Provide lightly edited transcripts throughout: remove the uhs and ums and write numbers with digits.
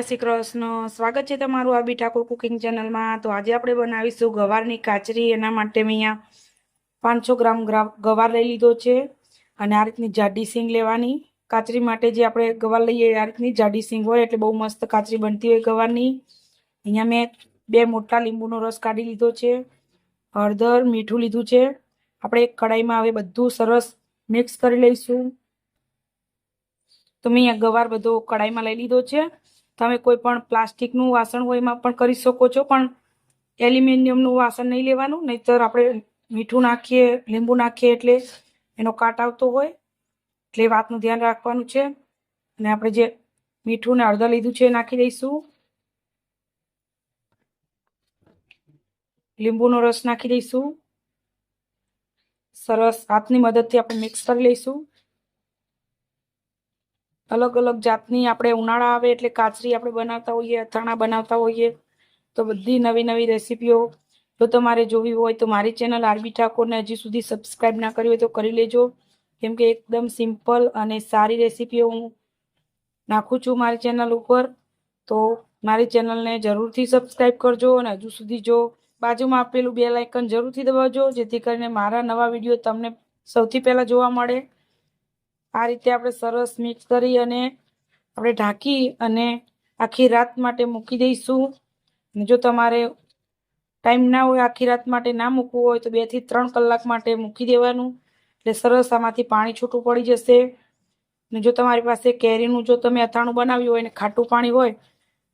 જય શ્રી કૃષ્ણ, સ્વાગત છે તમારું આરબી ઠાકોર કુકિંગ ચેનલમાં। તો આજે આપણે બનાવીશું ગવારની કાચરી। એના માટે મેં અહીંયા 500 ગ્રામ ગવાર લઈ લીધો છે અને આ રીતની જાડી સીંગ લેવાની। કાચરી માટે જે આપણે ગવાર લઈએ આ રીતની જાડી સીંગ હોય એટલે બહુ મસ્ત કાચરી બનતી હોય ગવારની। અહીંયા મેં 2 મોટા લીંબુનો રસ કાઢી લીધો છે, હળદર, મીઠું લીધું છે। આપણે એક કઢાઈમાં હવે બધું સરસ મિક્સ કરી લઈશું। તો મેં અહીંયા ગવાર બધો કઢાઈમાં લઈ લીધો છે। તમે કોઈ પણ પ્લાસ્ટિકનું વાસણ હોય એમાં પણ કરી શકો છો, પણ એલ્યુમિનિયમનું વાસણ નહીં લેવાનું, નહીંતર આપણે મીઠું નાખીએ, લીંબુ નાખીએ એટલે એનો કાટ આવતો હોય, એટલે એ વાતનું ધ્યાન રાખવાનું છે। અને આપણે જે મીઠું ને હળદર લીધું છે એ નાખી દઈશું, લીંબુનો રસ નાખી દઈશું, સરસ હાથની મદદથી આપણે મિક્સ કરી લઈશું। અલગ અલગ જાતની આપણે ઉનાળા આવે એટલે કાચરી આપણે બનાવતા હોઈએ, અથાણા બનાવતા હોઈએ, તો બધી નવી નવી રેસીપીઓ જો તમારે જોવી હોય તો મારી ચેનલ આરબી ઠાકોરને હજી સુધી સબસ્ક્રાઈબ ના કરી હોય તો કરી લેજો, કેમ કે એકદમ સિમ્પલ અને સારી રેસીપીઓ હું નાખું છું મારી ચેનલ ઉપર। તો મારી ચેનલને જરૂરથી સબસ્ક્રાઈબ કરજો અને હજુ સુધી જો બાજુમાં આપેલું બેલ આઇકન જરૂરથી દબાવજો, જેથી કરીને મારા નવા વિડીયો તમને સૌથી પહેલાં જોવા મળે। આ રીતે આપણે સરસ મિક્સ કરી અને આપણે ઢાંકી અને આખી રાત માટે મૂકી દઈશું। અને જો તમારે ટાઈમ ના હોય, આખી રાત માટે ના મૂકવું હોય, તો 2 થી 3 કલાક માટે મૂકી દેવાનું, એટલે સરસ આમાંથી પાણી છૂટું પડી જશે। અને જો તમારી પાસે કેરીનું જો તમે અથાણું બનાવ્યું હોય ને ખાટું પાણી હોય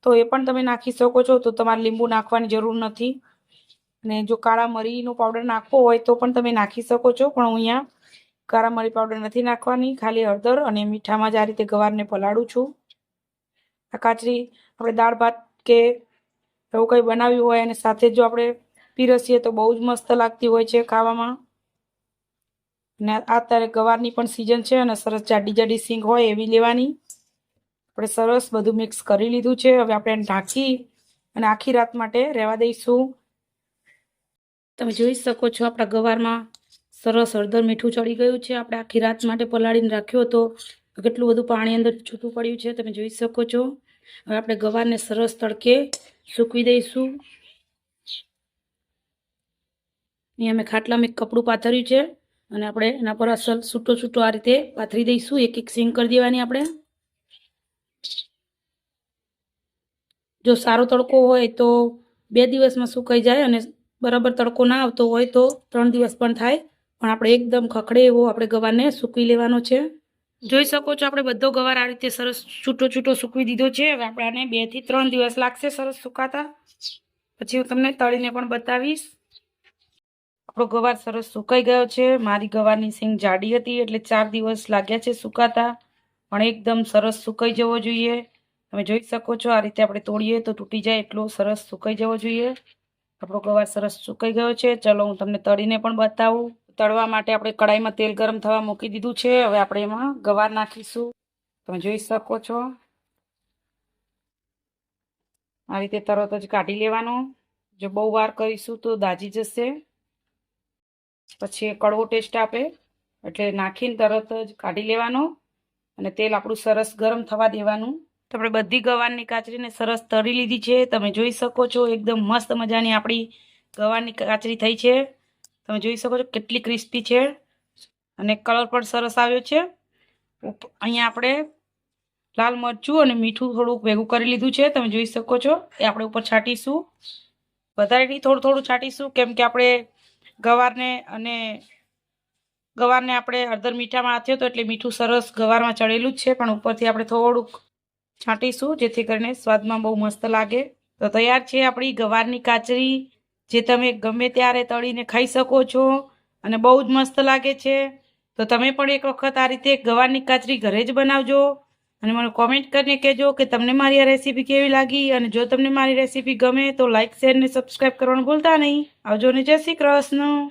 તો એ પણ તમે નાખી શકો છો, તો તમારે લીંબુ નાખવાની જરૂર નથી। અને જો કાળા મરીનો પાવડર નાખવો હોય તો પણ તમે નાખી શકો છો, પણ હું અહીંયા કાળા મરી પાવડર નથી નાખવાની, ખાલી હળદર અને મીઠામાં જ આ રીતે ગવારને પલાળું છું। આ કાચરી આપણે દાળ ભાત કે એવું કંઈ બનાવ્યું હોય અને સાથે જો આપણે પીરસીએ તો બહુ જ મસ્ત લાગતી હોય છે ખાવામાં। અને અત્યારે ગવારની પણ સિઝન છે અને સરસ જાડી જાડી સીંગ હોય એવી લેવાની। આપણે સરસ બધું મિક્સ કરી લીધું છે, હવે આપણે ઢાંકી અને આખી રાત માટે રહેવા દઈશું। તમે જોઈ શકો છો આપણા ગવારમાં સરસ હળદર મીઠું ચડી ગયું છે। આપણે આખી રાત માટે પલાળીને રાખ્યો હતો, કેટલું બધું પાણી અંદર છૂટું પડ્યું છે તમે જોઈ શકો છો। હવે આપણે ગવારને સરસ તડકે સૂકવી દઈશું। અહીંયા મેં ખાટલામાં એક કપડું પાથર્યું છે અને આપણે એના પર અસલ છૂટો છૂટો આ રીતે પાથરી દઈશું, એક એક સીંગ કરી દેવાની આપણે। જો સારો તડકો હોય તો 2 દિવસમાં સુકાઈ જાય, અને બરાબર તડકો ના આવતો હોય તો 3 દિવસ પણ થાય, પણ આપણે એકદમ ખખડે એવો આપણે ગવારને સૂકવી લેવાનો છે। જોઈ શકો છો આપણે બધો ગવાર આ રીતે સરસ છૂટો છૂટો સૂકવી દીધો છે। હવે આપણે આને 2 થી 3 દિવસ લાગશે સરસ સુકાતા, પછી હું તમને તળીને પણ બતાવીશ। આપણો ગવાર સરસ સુકાઈ ગયો છે। મારી ગવારની સીંગ જાડી હતી એટલે 4 દિવસ લાગ્યા છે સુકાતા, પણ એકદમ સરસ સુકાઈ જવો જોઈએ। તમે જોઈ શકો છો આ રીતે આપણે તોડીએ તો તૂટી જાય એટલો સરસ સુકાઈ જવો જોઈએ। આપણો ગવાર સરસ સુકાઈ ગયો છે। ચલો હું તમને તળીને પણ બતાવું। તળવા માટે આપણે કડાઈમાં તેલ ગરમ થવા મૂકી દીધું છે। હવે આપણે એમાં ગવાર નાખીશું, તમે જોઈ શકો છો આ રીતે તરત જ કાઢી લેવાનો। જો બહુ વાર કરીશું તો દાજી જશે, પછી કડવો ટેસ્ટ આપે, એટલે નાખીને તરત જ કાઢી લેવાનો અને તેલ આપણું સરસ ગરમ થવા દેવાનું। તો આપણે બધી ગવારની કાચરીને સરસ તળી લીધી છે, તમે જોઈ શકો છો એકદમ મસ્ત મજાની આપણી ગવારની કાચરી થઈ છે। તમે જોઈ શકો છો કેટલી ક્રિસ્પી છે અને કલર પણ સરસ આવ્યો છે। અહીંયા આપણે લાલ મરચું અને મીઠું થોડુંક ભેગું કરી લીધું છે, તમે જોઈ શકો છો, એ આપણે ઉપર છાંટીશું। વધારે નહીં, થોડું થોડું છાંટીશું, કેમ કે આપણે ગવારને આપણે હળદર મીઠામાં હાથ્યો તો એટલે મીઠું સરસ ગવારમાં ચડેલું જ છે, પણ ઉપરથી આપણે થોડુંક છાંટીશું જેથી કરીને સ્વાદમાં બહુ મસ્ત લાગે। તો તૈયાર છે આપણી ગવારની કાચરી, જે તમે ગમે ત્યારે તળીને ખાઈ શકો છો અને બહુ જ મસ્ત લાગે છે। તો તમે પણ એક વખત આ રીતે ગવારની કાચરી ઘરે જ બનાવજો અને મને કોમેન્ટ કરીને કહેજો કે તમને મારી આ રેસીપી કેવી લાગી। અને જો તમને મારી રેસીપી ગમે તો લાઇક, શેર ને સબસ્ક્રાઈબ કરવાનું ભૂલતા નહીં। આવજો ને જય શ્રી કૃષ્ણ।